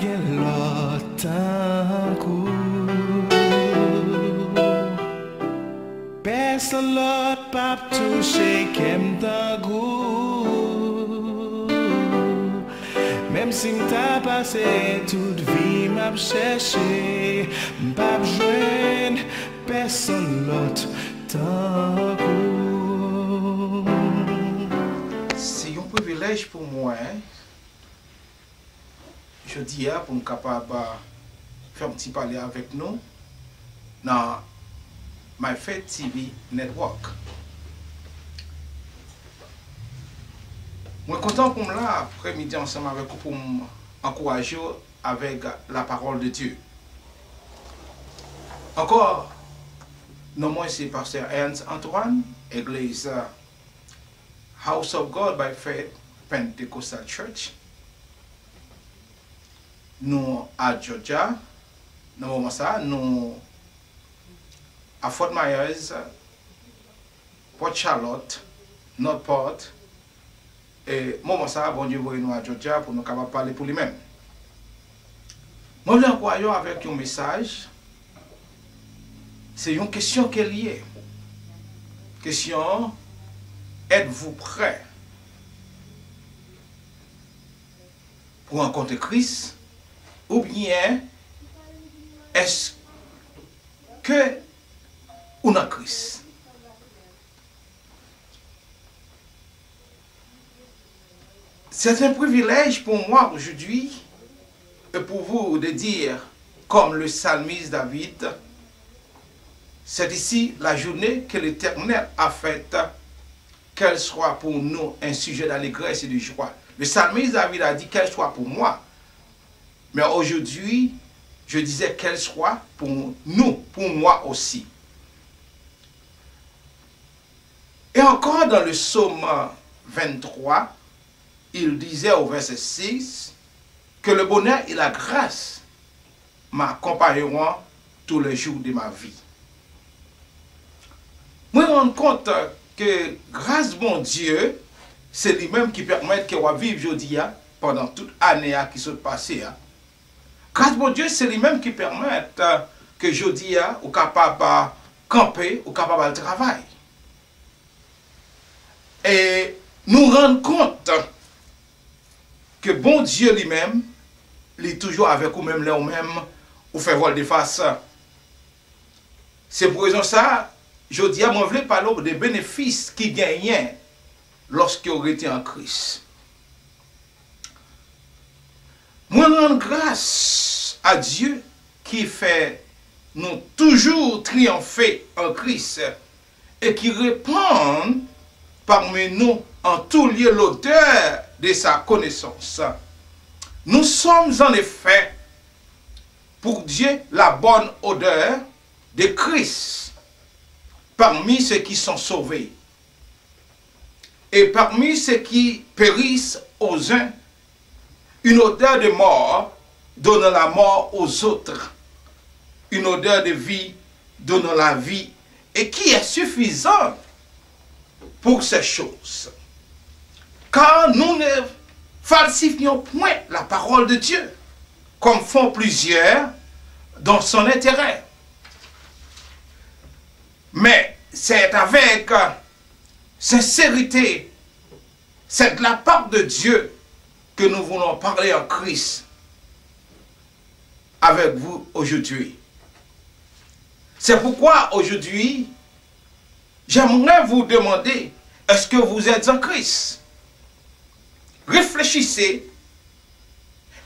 gen l'autant coup. Personne l'autre pas touché qu'aime ta goût. Même si m'ta passé toute vie m'a cherché, m'pas joindre personne l'autre tant coup. C'est un privilège pour moi. Je dis pour me capable faire un petit parler avec nous dans My Faith TV Network. Je suis content pour me là après-midi ensemble avec vous pour m'encourager avec la parole de Dieu. Encore, non moi c'est pasteur Ernst Antoine, église House of God by Faith Pentecostal Church. Nous à Georgia, nous nous à Fort Myers, Port Charlotte, Northport, et bon Dieu voit nous à Georgia pour nous capables parler pour lui-même. Moi je encourage avec un message. C'est une question qui est liée. Question, êtes-vous prêt pour rencontrer Christ? Ou bien, est-ce que on a Christ? C'est un privilège pour moi aujourd'hui et pour vous de dire, comme le psalmiste David, c'est ici la journée que l'Éternel a faite, qu'elle soit pour nous un sujet d'allégresse et de joie. Le psalmiste David a dit qu'elle soit pour moi. Mais aujourd'hui, je disais qu'elle soit pour nous, pour moi aussi. Et encore dans le psaume 23, il disait au verset 6 que le bonheur et la grâce m'accompagneront tous les jours de ma vie. Moi, je me rends compte que grâce mon Dieu, c'est lui-même qui permet que je vive aujourd'hui pendant toute l'année qui s'est passée. Grâce mon Dieu, c'est lui-même qui permet que aujourd'hui, ou capable de camper, ou capable de travailler. Et nous rendons compte que bon Dieu lui-même, il est toujours avec vous-même, là, même, ou fait vol de face. C'est pour raison ça, je dis, moi, je voulais parler des bénéfices qui gagnaient lorsqu'ils auraient été en Christ. Moi, je rends grâce à Dieu qui fait nous toujours triompher en Christ et qui répand parmi nous en tout lieu l'odeur de sa connaissance. Nous sommes en effet pour Dieu la bonne odeur de Christ parmi ceux qui sont sauvés et parmi ceux qui périssent aux uns, une odeur de mort donnant la mort aux autres, une odeur de vie donnant la vie, et qui est suffisant pour ces choses. Car nous ne falsifions point la parole de Dieu, comme font plusieurs dans son intérêt. Mais c'est avec sincérité, c'est de la part de Dieu que nous voulons parler en Christ avec vous aujourd'hui. C'est pourquoi aujourd'hui, j'aimerais vous demander, est-ce que vous êtes en Christ? Réfléchissez.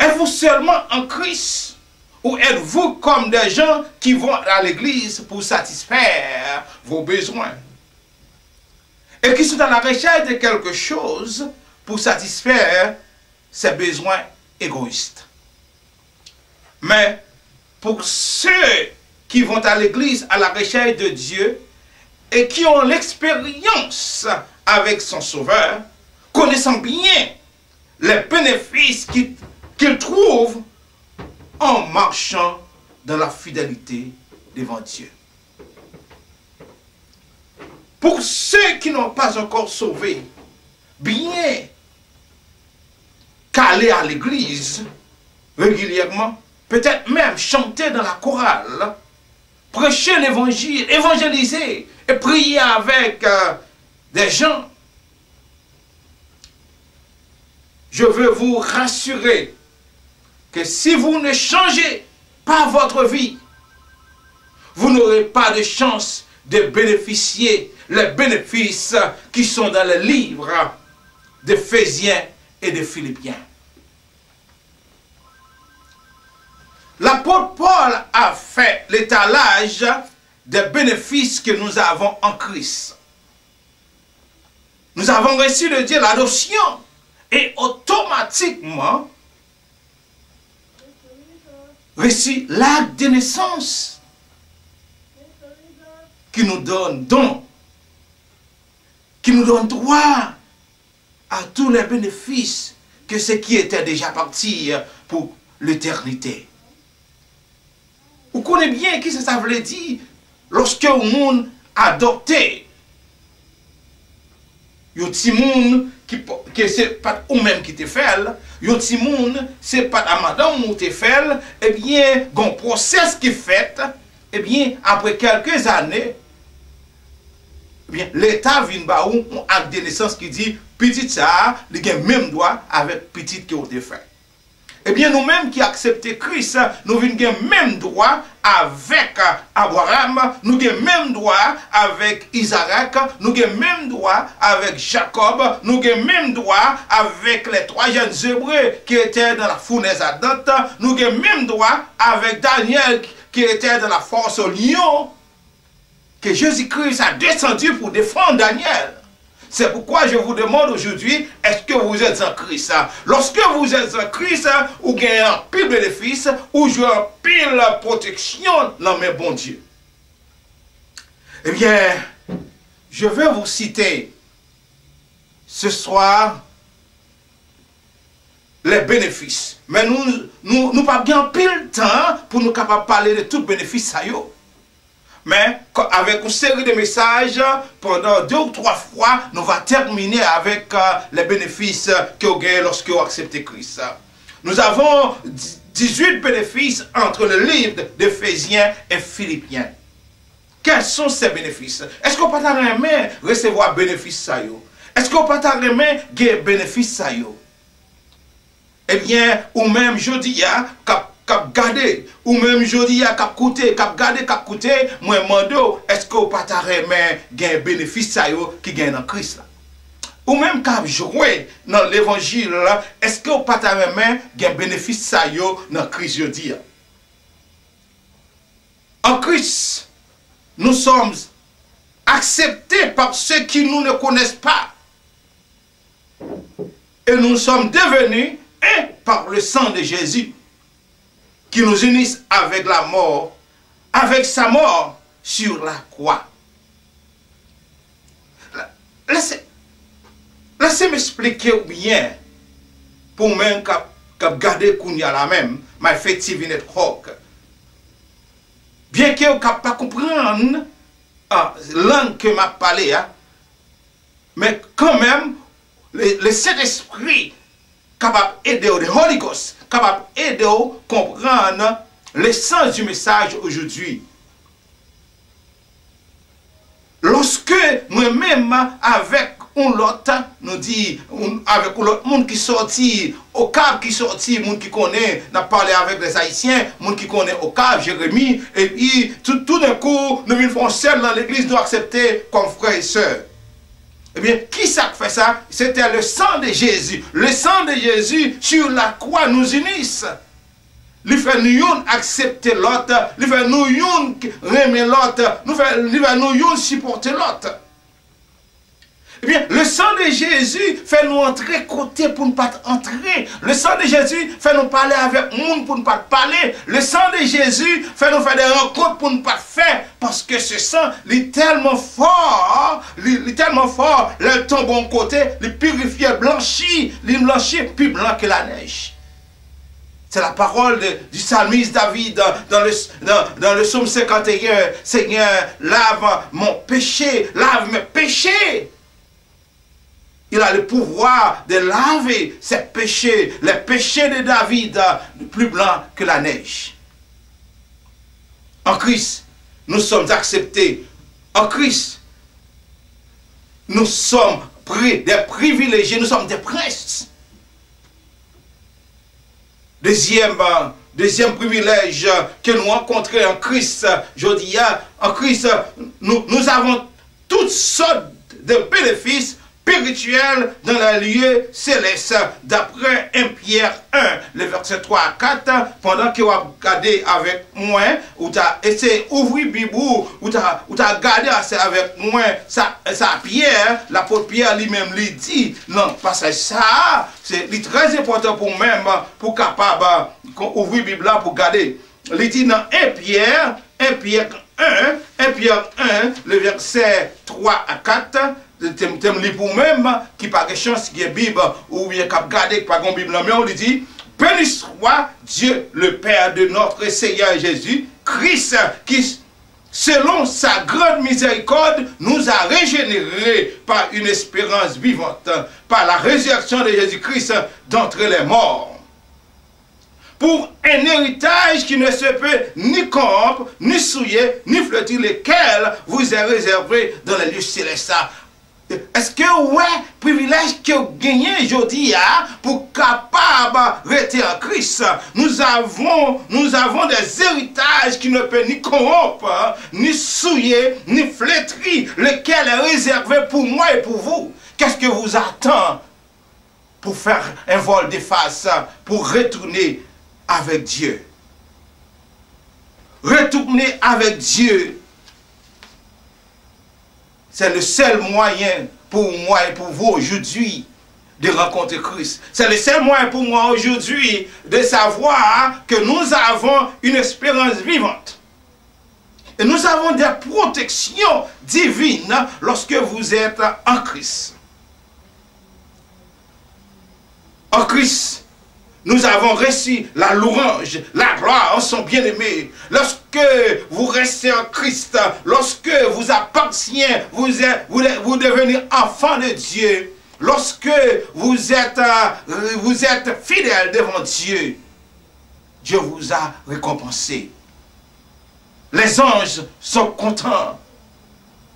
Êtes-vous seulement en Christ? Ou êtes-vous comme des gens qui vont à l'église pour satisfaire vos besoins? Et qui sont à la recherche de quelque chose pour satisfaire ses besoins égoïstes. Mais pour ceux qui vont à l'église à la recherche de Dieu et qui ont l'expérience avec son Sauveur, connaissant bien les bénéfices qu'ils trouvent en marchant dans la fidélité devant Dieu. Pour ceux qui n'ont pas encore sauvé, bien qu'aller à l'église régulièrement, peut-être même chanter dans la chorale, prêcher l'évangile, évangéliser et prier avec des gens. Je veux vous rassurer que si vous ne changez pas votre vie, vous n'aurez pas de chance de bénéficier les bénéfices qui sont dans le livre d'Éphésiens et de Philippiens. L'apôtre Paul a fait l'étalage des bénéfices que nous avons en Christ. Nous avons reçu de Dieu l'adoption et automatiquement reçu l'acte de naissance qui nous donne don, qui nous donne droit à tous les bénéfices que ce qui était déjà parti pour l'éternité. Vous connaissez bien qui ça veut dire lorsque le monde adopté, yon ti moun qui c'est pas ou même qui te fait, yon ti moun c'est pas à madame ou te fait, eh bien, gon process qui fait, eh bien, après quelques années, eh bien, l'État vient ba ou un acte de naissance qui dit petit ça, il a même droit avec petit que vous te fait. Eh bien, nous-mêmes qui acceptons Christ, nous avons même droit avec Abraham, nous avons même droit avec Isaac, nous avons même droit avec Jacob, nous avons même droit avec les 3 jeunes Hébreux qui étaient dans la fournaise ardente, nous avons même droit avec Daniel qui était dans la force au lion, que Jésus-Christ a descendu pour défendre Daniel. C'est pourquoi je vous demande aujourd'hui, est-ce que vous êtes en Christ? Lorsque vous êtes en Christ, vous gagnez un pile bénéfice, ou je pile protection dans mes bons dieux. Eh bien, je vais vous citer ce soir les bénéfices. Mais nous pas bien pile temps pour nous capables de parler de tout bénéfice ça yo. Mais avec une série de messages, pendant 2 ou 3 fois, nous allons terminer avec les bénéfices que vous gagnez lorsque vous acceptez Christ. Nous avons 18 bénéfices entre le livre d'Éphésiens et Philippiens. Quels sont ces bénéfices? Est-ce qu'on peut aimer recevoir bénéfices ça yo? Est-ce qu'on peut aimer gagner bénéfices ça yo? Eh bien, ou même je dis, cap garder ou même jodi a cap coûter cap garder cap coûter moi mando est-ce que vous pas ta remet gain bénéfice ça yo qui gagne dans Christ là ou même cap jouer dans l'évangile là est-ce que vous pas ta remet gain bénéfice ça yo dans Christ jodi en Christ nous sommes acceptés par ceux qui nous ne connaissent pas et nous sommes devenus un par le sang de Jésus qui nous unissent avec la mort, avec sa mort sur la croix. Laissez m'expliquer bien, pour même qu'à garder qu'on y a la même, ma fait net rock. Bien que vous ne pas comprendre la langue que m'a parlé, mais quand même, le Saint-Esprit capable d'aider le Holy Ghost, capable d'aider à comprendre l'essence du message aujourd'hui. Lorsque moi-même, avec un autre, nous dit, avec l'autre monde qui sortit, au Cap qui sortit, monde qui connaît, n'a parlé avec les Haïtiens, monde qui connaît au Cap, Jérémie, et puis tout d'un coup, nous venons seul dans l'église, nous accepter comme frères et sœurs. Eh bien, qui ça fait ça? C'était le sang de Jésus. Le sang de Jésus sur la croix nous unisse. Il fait nous accepter l'autre. Il fait nous aimer l'autre. Il fait nous supporter l'autre. Eh bien, le sang de Jésus fait nous entrer côté pour ne pas entrer. Le sang de Jésus fait nous parler avec monde pour ne pas parler. Le sang de Jésus fait nous faire des rencontres pour ne pas faire. Parce que ce sang, il est tellement fort. Il est tellement fort. Il tombe bon côté. Il purifie, blanchit. Il blanchit plus blanc que la neige. C'est la parole du psalmiste David dans le psaume 51. Seigneur, lave mon péché. Lave mes péchés. Il a le pouvoir de laver ses péchés, les péchés de David, plus blanc que la neige. En Christ, nous sommes acceptés. En Christ, nous sommes des privilégiés, nous sommes des princes. Deuxième privilège que nous rencontrons en Christ, je dis, en Christ, nous avons toutes sortes de bénéfices spirituels dans le lieu céleste. D'après 1 Pierre 1, le verset 3 à 4, pendant que vous regardez avec moi, ou tu as essayé d'ouvrir la Bible, ou tu as regardé avec moi, ça Pierre, l'apôtre Pierre lui-même lui dit, non, passage ça, c'est très important pour même, pour capable d'ouvrir la Bible là pour regarder. Il dit dans 1 Pierre 1, le verset 3 à 4, thème li pour même qui pas de chance qui est Bible ou bien cap garder pas de Bible mais on lui dit béni soit Dieu le Père de notre Seigneur Jésus Christ qui selon sa grande miséricorde nous a régénérés par une espérance vivante par la résurrection de Jésus-Christ d'entre les morts pour un héritage qui ne se peut ni corrompre, ni souiller, ni flétrir, lequel vous est réservé dans les lieux célestes. Est-ce que ouais, privilège que vous gagnez aujourd'hui pour capable de rester en Christ? Nous avons des héritages qui ne peuvent ni corrompre, ni souiller, ni flétrir, lequel est réservé pour moi et pour vous. Qu'est-ce que vous attend pour faire un vol de face, pour retourner avec Dieu? Retourner avec Dieu, c'est le seul moyen pour moi et pour vous aujourd'hui de rencontrer Christ. C'est le seul moyen pour moi aujourd'hui de savoir que nous avons une espérance vivante. Et nous avons des protections divines lorsque vous êtes en Christ. En Christ, nous avons reçu la louange, la gloire en son bien-aimé. Lorsque vous restez en Christ, lorsque vous appartenez, vous devenez enfant de Dieu, lorsque vous êtes fidèle devant Dieu, Dieu vous a récompensé. Les anges sont contents.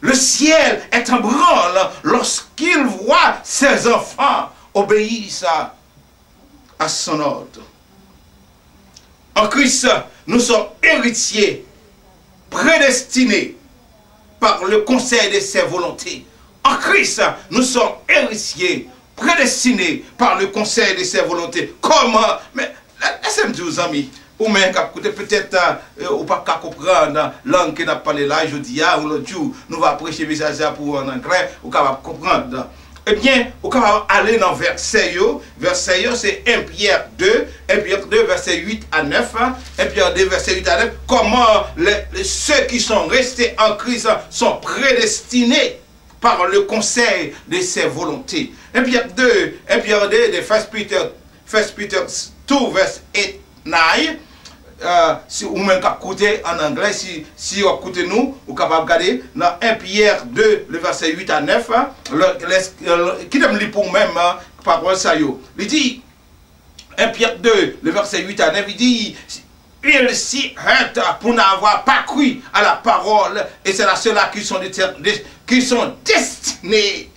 Le ciel est en branle lorsqu'il voit ses enfants obéissent à son ordre. En Christ, nous sommes héritiers, prédestinés par le conseil de ses volontés. En Christ, nous sommes héritiers, prédestinés par le conseil de ses volontés. Comment? Mais laissez-moi dire aux amis, ou même peut-être ou pas comprendre la langue que nous parlé là, je dis, ou l'autre jour, nous allons prêcher le message pour en anglais, ou capable comprendre. Eh bien, on va aller dans verset, c'est 1 Pierre 2, 1 Pierre 2, verset 8 à 9, 1 Pierre 2, verset 8 à 9, comment ceux qui sont restés en Christ sont prédestinés par le conseil de ses volontés. 1 Pierre 2, de 1 Peter 2, verset 8, 9, si vous même écoutez en anglais, si vous écoutez nous, vous pouvez regarder dans 1 Pierre 2, le verset 8 à 9, qui me lit pour même parole ça yo. Il dit 1 Pierre 2, le verset 8 à 9, il dit il s'y hâte pour n'avoir pas cru à la parole, et c'est là ceux-là qui sont destinés.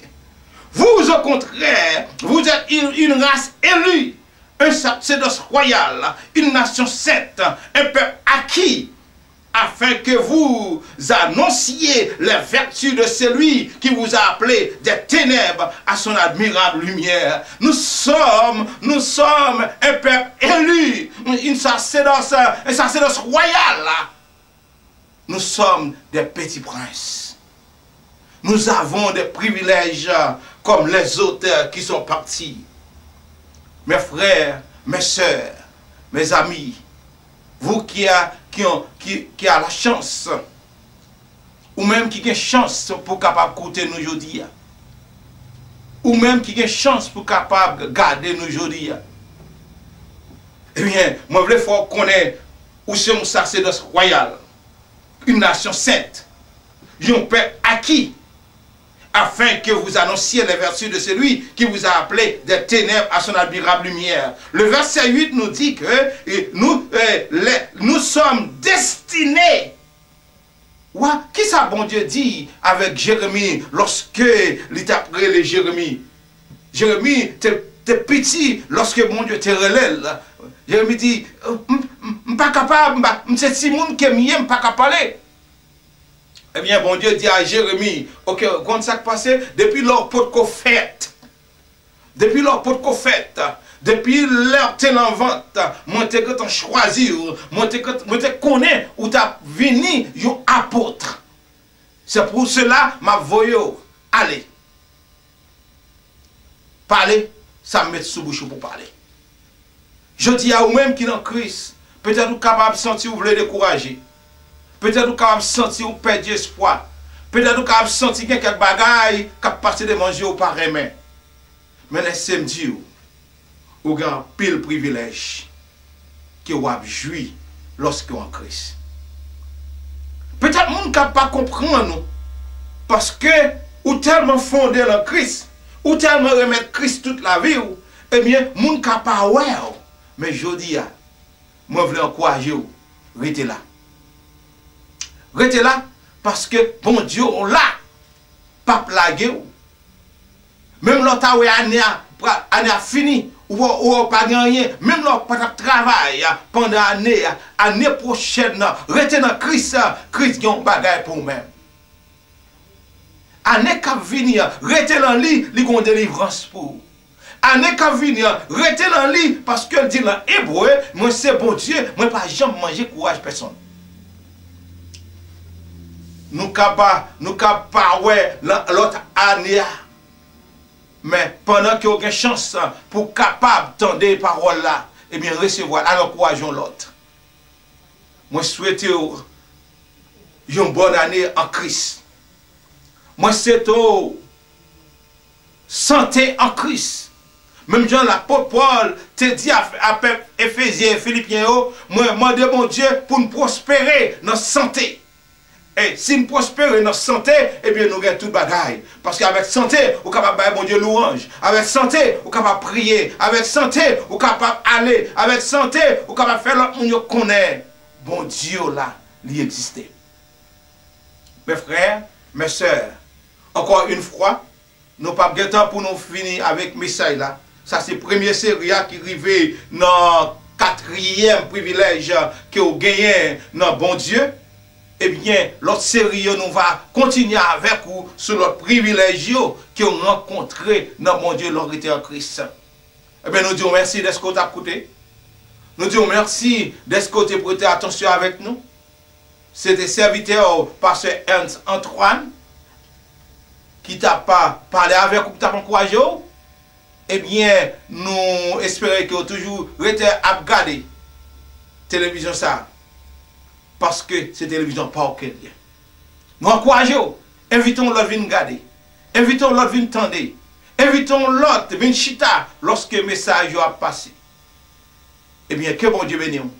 Vous, au contraire, vous êtes une race élue, un sacerdoce royal, une nation sainte, un peuple acquis, afin que vous annonciez les vertus de celui qui vous a appelé des ténèbres à son admirable lumière. Nous sommes un peuple élu, un sacerdoce royal. Nous sommes des petits princes. Nous avons des privilèges comme les autres qui sont partis. Mes frères, mes sœurs, mes amis, vous qui a la chance, ou même qui a chance pour capable écouter nous aujourd'hui, ou même qui a chance pour capable garder nous aujourd'hui, eh bien, moi je veux faut connaître où c'est un sacerdoce royal, une nation sainte, un peuple acquis, afin que vous annonciez les vertus de celui qui vous a appelé des ténèbres à son admirable lumière. Le verset 8 nous dit que nous sommes destinés. Ouais, qui ça bon Dieu dit avec Jérémie lorsque il t'a appelé Jérémie? Jérémie, t'es petit lorsque mon Dieu te relève. Jérémie dit, pas capable, c'est Simon qui m'aime, pas capable parler. Eh bien, bon Dieu dit à Jérémie, ok, quand ça passé, depuis leur pot qu'on fait, depuis leur vente, moi te t'en choisir, moi te connais ou t'as venu un apôtre. C'est pour cela m'a voyé aller. Parler, ça me met sous bouche pour parler. Je dis à vous-même qui est en Christ, peut-être vous capable de sentir vous voulez décourager. Peut-être vous capable de sentir vous perdre espoir. Peut-être vous capable de sentir quelques bagailles qui passent de manger au pareil. Mais laissez-moi dire, vous avez un pile privilège que vous avez joui lorsque vous êtes en Christ. Peut-être que vous ne pouvez pas comprendre parce que vous tellement fondé dans Christ, ou tellement remettre Christ toute la vie, eh bien, vous ne pouvez pas voir. Mais je dis, moi je veux encourager vous, restez là. Restez là parce que bon Dieu là, pas plagué vous. Même l'autre année a fini, ou pas gagné, même l'autre pas travail pendant l'année prochaine, restez dans Christ, Christ a un bagage pour vous-même. Année qui venir, restez dans lui, il y a une délivrance pour vous. Année qui venir, restez dans lui parce que dit dans hébreu, moi c'est bon Dieu, moi pas jamais manger courage personne. Nous pas ouais l'autre année. Mais pendant qu'il y a une chance pour capable d'entendre les paroles là, eh bien recevoir, alors encourageons l'autre. Moi souhaite une bonne année en Christ. Moi c'est santé en Christ. Même Jean l'apôtre Paul te dit à Éphésiens et Philippiens, moi demande mon Dieu pour nous prospérer dans la santé. Et si nous prospérons dans la santé, eh bien nous gagnons tout bagaille. Parce qu'avec santé, nous sommes capables de faire mon Dieu louange. Avec santé, nous sommes capables de prier. Avec santé, nous sommes capables d'aller. Avec santé, nous sommes capables de faire l'autre monde connaît. Bon Dieu là, il existe. Mes frères, mes soeurs, encore une fois, nous n'avons pas de temps pour nous finir avec le message là. Ça c'est la première série qui arrive dans le 4e privilège que vous gagnez dans bon Dieu. Eh bien, l'autre série, nous va continuer avec vous sur l'autre privilège que vous rencontrez dans mon Dieu, l'autorité en Christ. Eh bien, nous disons merci de ce que vous avez écouté. Nous disons merci de ce que vous avez prêté attention avec nous. C'était serviteur pasteur Ernst Antoine qui t'a pas parlé avec vous, qui t'a encouragé. Eh bien, nous espérons que vous toujours été à regarder télévision ça. Parce que c'est télévision pas aucun lien. Nous encourageons, invitons l'autre à venir regarder, invitons l'autre à venir tendre, invitons l'autre à venir chita lorsque le message a passé. Eh bien, que bon Dieu bénisse vous,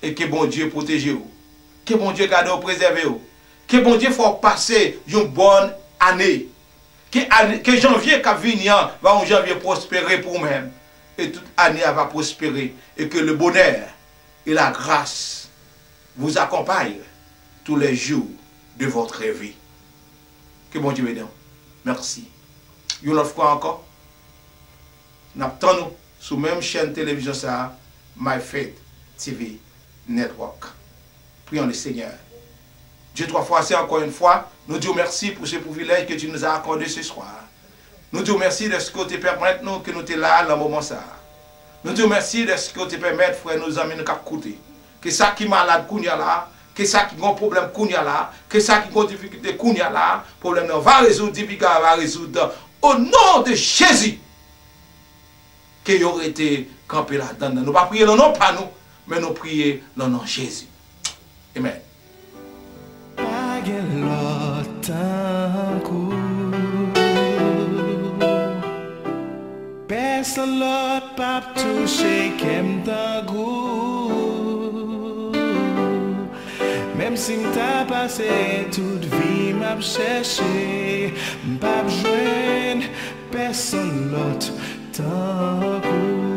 et que bon Dieu protège vous, que bon Dieu garde vous, préserve vous, que bon Dieu fasse passer une bonne année, que janvier qui vient va en janvier prospérer pour vous-même, et toute année va prospérer, et que le bonheur et la grâce vous accompagne tous les jours de votre vie. Que bon Dieu bénisse. Merci. Une autre fois encore, nous attendons sur la même chaîne télévision ça, My Faith TV Network. Prions le Seigneur. Dieu trois fois, c'est encore une fois, nous disons merci pour ce privilège que tu nous as accordé ce soir. Nous disons merci de ce que tu permets nous que nous sommes là dans le moment ça. Nous disons merci de ce que tu permets, frère, nous amener nous écouter. Que ça qui est malade, kounya là, que ça qui a un problème, kounya là, que ça qui a une difficulté, kounya là, problème va résoudre, Dibiga va résoudre, au nom de Jésus, que y aurait été campé là-dedans. Nous ne pas prier le nom pas nous, mais nous prier le nom de Jésus. Amen. Personne l'autre pas touché qu'aime d'un goût. Même si m'ta passé toute vie m'a cherché, m'pas joindre personne l'autre tant que